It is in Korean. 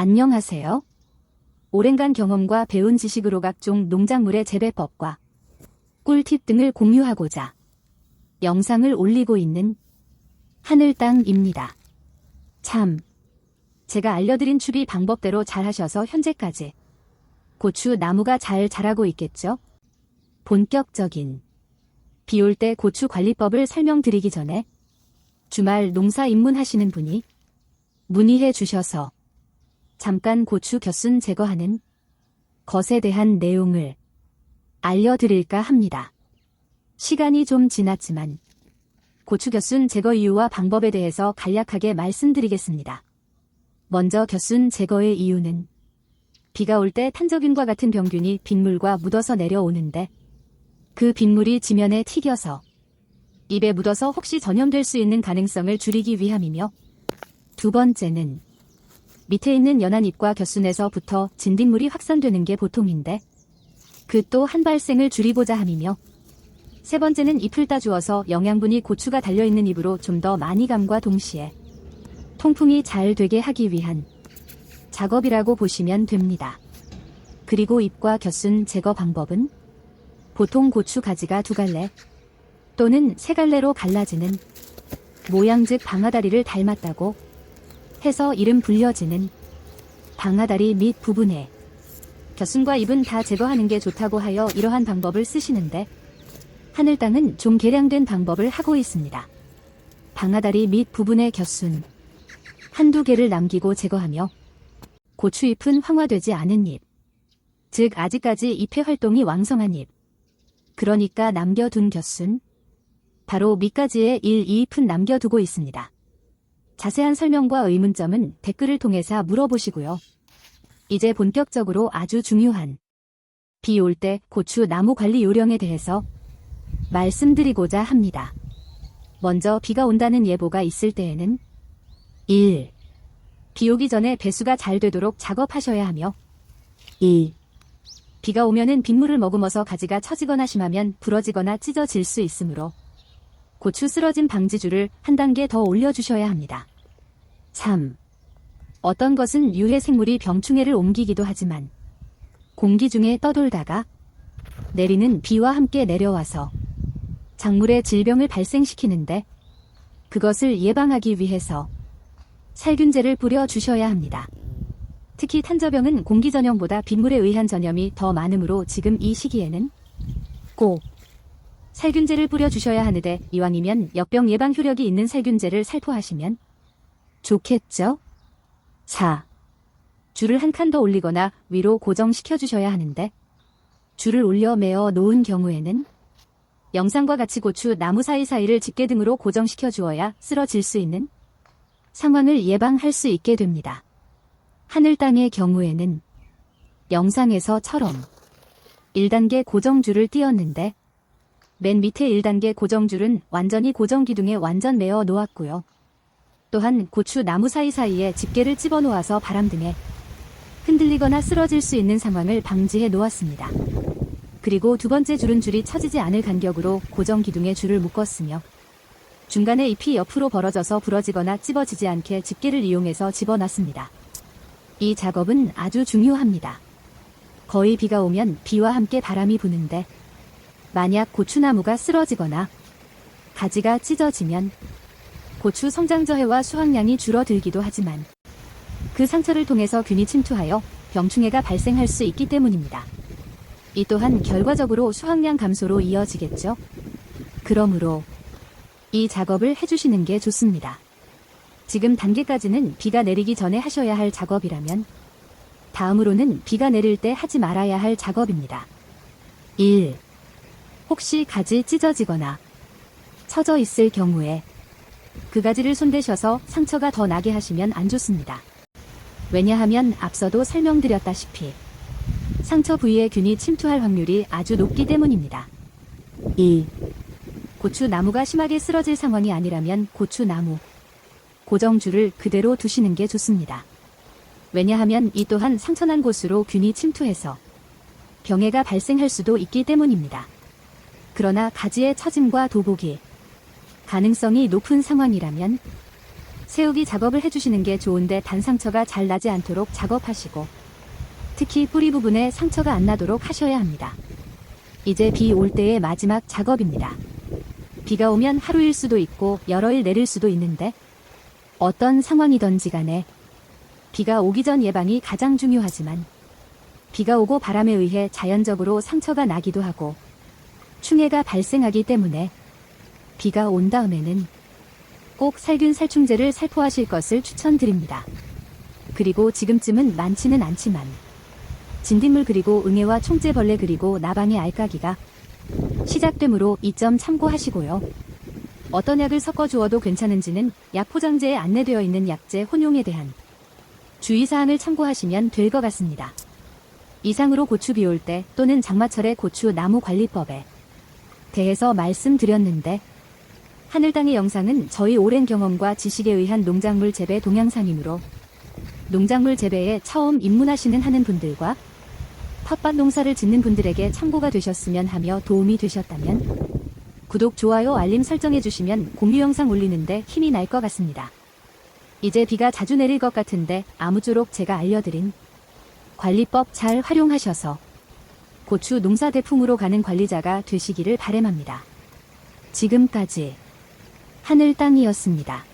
안녕하세요. 오랜간 경험과 배운 지식으로 각종 농작물의 재배법과 꿀팁 등을 공유하고자 영상을 올리고 있는 하늘땅입니다. 참, 제가 알려드린 추비 방법대로 잘 하셔서 현재까지 고추 나무가 잘 자라고 있겠죠? 본격적인 비 올 때 고추 관리법을 설명드리기 전에 주말 농사 입문하시는 분이 문의해 주셔서 잠깐 고추 겨순 제거하는 것에 대한 내용을 알려드릴까 합니다. 시간이 좀 지났지만 고추 겨순 제거 이유와 방법에 대해서 간략하게 말씀드리겠습니다. 먼저 겨순 제거의 이유는 비가 올 때 탄저균과 같은 병균이 빗물과 묻어서 내려오는데 그 빗물이 지면에 튀겨서 입에 묻어서 혹시 전염될 수 있는 가능성을 줄이기 위함이며, 두 번째는 밑에 있는 연한 잎과 겨순에서부터 진딧물이 확산되는 게 보통인데 그 또 한 발생을 줄이고자 함이며, 세 번째는 잎을 따주어서 영양분이 고추가 달려있는 잎으로 좀 더 많이 감과 동시에 통풍이 잘 되게 하기 위한 작업이라고 보시면 됩니다. 그리고 잎과 겨순 제거 방법은 보통 고추 가지가 두 갈래 또는 세 갈래로 갈라지는 모양 즉 방아다리를 닮았다고 해서 이름 불려지는 방아다리 밑 부분에 겨순과 잎은 다 제거하는 게 좋다고 하여 이러한 방법을 쓰시는데, 하늘땅은 좀 개량된 방법을 하고 있습니다. 방아다리 밑 부분의 겨순 한두 개를 남기고 제거하며 고추잎은 황화되지 않은 잎, 즉 아직까지 잎의 활동이 왕성한 잎, 그러니까 남겨둔 겨순, 바로 밑가지에 1, 2잎은 남겨두고 있습니다. 자세한 설명과 의문점은 댓글을 통해서 물어보시고요. 이제 본격적으로 아주 중요한 비 올 때 고추 나무 관리 요령에 대해서 말씀드리고자 합니다. 먼저 비가 온다는 예보가 있을 때에는 1. 비 오기 전에 배수가 잘 되도록 작업하셔야 하며, 2. 비가 오면은 빗물을 머금어서 가지가 처지거나 심하면 부러지거나 찢어질 수 있으므로 고추 쓰러짐 방지줄을 한 단계 더 올려주셔야 합니다. 3. 어떤 것은 유해 생물이 병충해를 옮기기도 하지만 공기 중에 떠돌다가 내리는 비와 함께 내려와서 작물의 질병을 발생시키는데, 그것을 예방하기 위해서 살균제를 뿌려주셔야 합니다. 특히 탄저병은 공기 전염보다 빗물에 의한 전염이 더 많으므로 지금 이 시기에는 꼭 살균제를 뿌려주셔야 하는데, 이왕이면 역병 예방 효력이 있는 살균제를 살포하시면 좋겠죠? 4. 줄을 한 칸 더 올리거나 위로 고정시켜 주셔야 하는데, 줄을 올려 메어 놓은 경우에는 영상과 같이 고추 나무 사이사이를 집게 등으로 고정시켜 주어야 쓰러질 수 있는 상황을 예방할 수 있게 됩니다. 하늘땅의 경우에는 영상에서처럼 1단계 고정줄을 띄었는데 맨 밑에 1단계 고정줄은 완전히 고정 기둥에 완전 메어 놓았고요. 또한 고추 나무 사이사이에 집게를 집어놓아서 바람 등에 흔들리거나 쓰러질 수 있는 상황을 방지해 놓았습니다. 그리고 두 번째 줄은 줄이 처지지 않을 간격으로 고정 기둥에 줄을 묶었으며, 중간에 잎이 옆으로 벌어져서 부러지거나 찝어지지 않게 집게를 이용해서 집어놨습니다. 이 작업은 아주 중요합니다. 거의 비가 오면 비와 함께 바람이 부는데, 만약 고추나무가 쓰러지거나 가지가 찢어지면 고추 성장저해와 수확량이 줄어들기도 하지만 그 상처를 통해서 균이 침투하여 병충해가 발생할 수 있기 때문입니다. 이 또한 결과적으로 수확량 감소로 이어지겠죠. 그러므로 이 작업을 해주시는 게 좋습니다. 지금 단계까지는 비가 내리기 전에 하셔야 할 작업이라면 다음으로는 비가 내릴 때 하지 말아야 할 작업입니다. 1. 혹시 가지 찢어지거나 처져 있을 경우에 그 가지를 손대셔서 상처가 더 나게 하시면 안 좋습니다. 왜냐하면 앞서도 설명드렸다시피 상처 부위에 균이 침투할 확률이 아주 높기 때문입니다. 2. 고추 나무가 심하게 쓰러질 상황이 아니라면 고추 나무 고정줄을 그대로 두시는 게 좋습니다. 왜냐하면 이 또한 상처난 곳으로 균이 침투해서 병해가 발생할 수도 있기 때문입니다. 그러나 가지의 처짐과 도복이 가능성이 높은 상황이라면 세우기 작업을 해주시는 게 좋은데 단 상처가 잘 나지 않도록 작업하시고 특히 뿌리 부분에 상처가 안 나도록 하셔야 합니다. 이제 비 올 때의 마지막 작업입니다. 비가 오면 하루일 수도 있고 여러일 내릴 수도 있는데 어떤 상황이든지 간에 비가 오기 전 예방이 가장 중요하지만 비가 오고 바람에 의해 자연적으로 상처가 나기도 하고 충해가 발생하기 때문에 비가 온 다음에는 꼭 살균 살충제를 살포하실 것을 추천드립니다. 그리고 지금쯤은 많지는 않지만 진딧물 그리고 응애와 총재벌레 그리고 나방의 알까기가 시작되므로 이 점 참고하시고요. 어떤 약을 섞어 주어도 괜찮은지는 약 포장지에 안내되어 있는 약재 혼용에 대한 주의사항을 참고하시면 될 것 같습니다. 이상으로 고추 비 올 때 또는 장마철의 고추 나무 관리법에 대해서 말씀드렸는데 하늘땅의 영상은 저희 오랜 경험과 지식에 의한 농작물 재배 동영상이므로 농작물 재배에 처음 입문하시는 하는 분들과 텃밭 농사를 짓는 분들에게 참고가 되셨으면 하며 도움이 되셨다면 구독, 좋아요, 알림 설정해 주시면 공유 영상 올리는데 힘이 날 것 같습니다. 이제 비가 자주 내릴 것 같은데 아무쪼록 제가 알려드린 관리법 잘 활용하셔서 고추 농사 대풍으로 가는 관리자가 되시기를 바람합니다. 지금까지 하늘땅이었습니다.